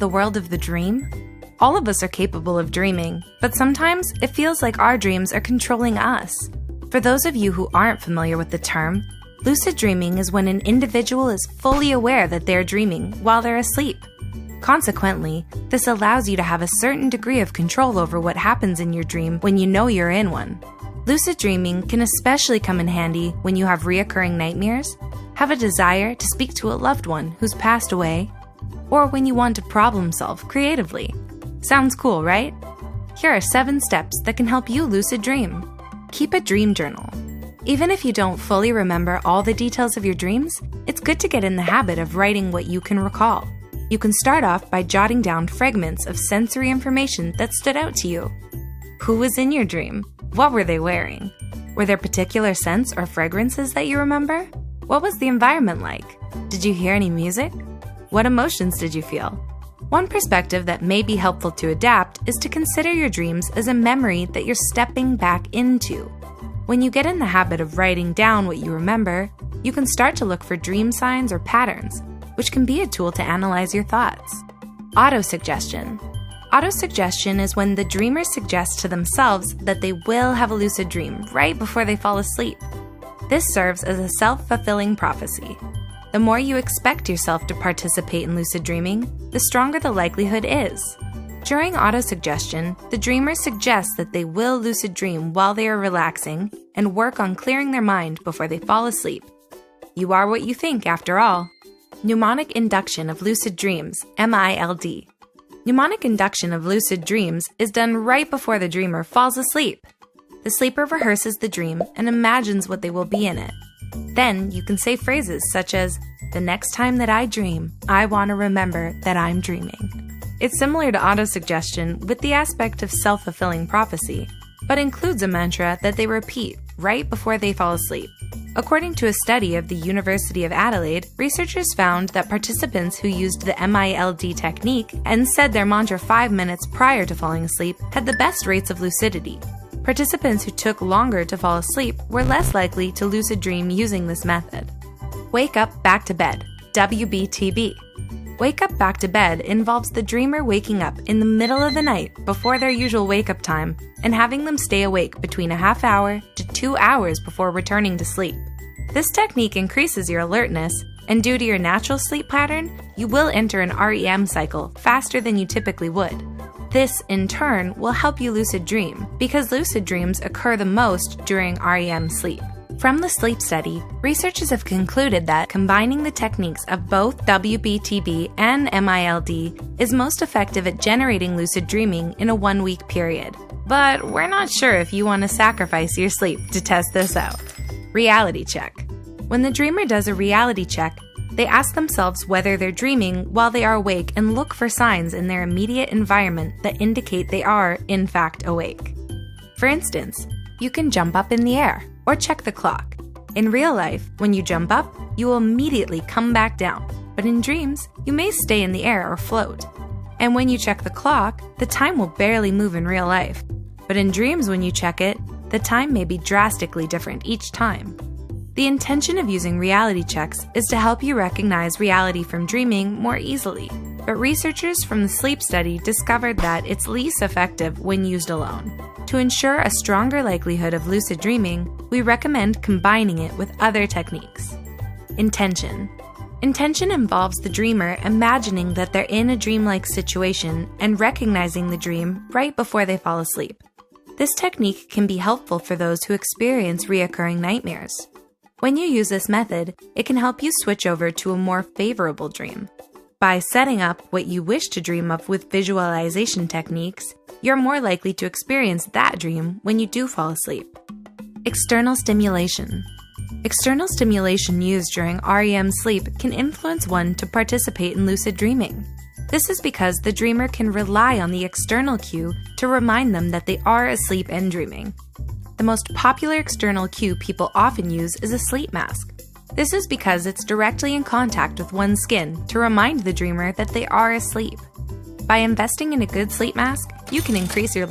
the world of the dream? All of us are capable of dreaming, but sometimes it feels like our dreams are controlling us. For those of you who aren't familiar with the term, lucid dreaming is when an individual is fully aware that they're dreaming while they're asleep. Consequently, this allows you to have a certain degree of control over what happens in your dream when you know you're in one. Lucid dreaming can especially come in handy when you have reoccurring nightmares, have a desire to speak to a loved one who's passed away, or when you want to problem solve creatively. Sounds cool, right? Here are 7 steps that can help you lucid dream. Keep a dream journal. Even if you don't fully remember all the details of your dreams, it's good to get in the habit of writing what you can recall. You can start off by jotting down fragments of sensory information that stood out to you. Who was in your dream? What were they wearing? Were there particular scents or fragrances that you remember? What was the environment like? Did you hear any music? What emotions did you feel? One perspective that may be helpful to adapt is to consider your dreams as a memory that you're stepping back into. When you get in the habit of writing down what you remember, you can start to look for dream signs or patterns, which can be a tool to analyze your thoughts. Autosuggestion. Autosuggestion is when the dreamer suggests to themselves that they will have a lucid dream right before they fall asleep. This serves as a self-fulfilling prophecy. The more you expect yourself to participate in lucid dreaming, the stronger the likelihood is. During autosuggestion, the dreamer suggests that they will lucid dream while they are relaxing and work on clearing their mind before they fall asleep. You are what you think, after all. Mnemonic induction of lucid dreams, MILD. Mnemonic induction of lucid dreams is done right before the dreamer falls asleep. The sleeper rehearses the dream and imagines what they will be in it. Then you can say phrases such as, "The next time that I dream, I want to remember that I'm dreaming." It's similar to autosuggestion with the aspect of self-fulfilling prophecy, but includes a mantra that they repeat right before they fall asleep. According to a study of the University of Adelaide, researchers found that participants who used the MILD technique and said their mantra 5 minutes prior to falling asleep had the best rates of lucidity. Participants who took longer to fall asleep were less likely to lucid dream using this method. Wake up back to bed, WBTB. Wake up back to bed involves the dreamer waking up in the middle of the night before their usual wake-up time and having them stay awake between a half hour to 2 hours before returning to sleep. This technique increases your alertness, and due to your natural sleep pattern, you will enter an REM cycle faster than you typically would. This, in turn, will help you lucid dream, because lucid dreams occur the most during REM sleep. From the sleep study, researchers have concluded that combining the techniques of both WBTB and MILD is most effective at generating lucid dreaming in a 1-week period. But we're not sure if you want to sacrifice your sleep to test this out. Reality check. When the dreamer does a reality check, they ask themselves whether they're dreaming while they are awake and look for signs in their immediate environment that indicate they are, in fact, awake. For instance, you can jump up in the air or check the clock. In real life, when you jump up, you will immediately come back down, but in dreams, you may stay in the air or float. And when you check the clock, the time will barely move in real life. But in dreams, when you check it, the time may be drastically different each time. The intention of using reality checks is to help you recognize reality from dreaming more easily, but researchers from the sleep study discovered that it's least effective when used alone. To ensure a stronger likelihood of lucid dreaming, we recommend combining it with other techniques. Intention. Intention involves the dreamer imagining that they're in a dreamlike situation and recognizing the dream right before they fall asleep. This technique can be helpful for those who experience reoccurring nightmares. When you use this method, it can help you switch over to a more favorable dream. By setting up what you wish to dream of with visualization techniques, you're more likely to experience that dream when you do fall asleep. External stimulation. External stimulation used during REM sleep can influence one to participate in lucid dreaming. This is because the dreamer can rely on the external cue to remind them that they are asleep and dreaming. The most popular external cue people often use is a sleep mask. This is because it's directly in contact with one's skin to remind the dreamer that they are asleep. By investing in a good sleep mask, you can increase your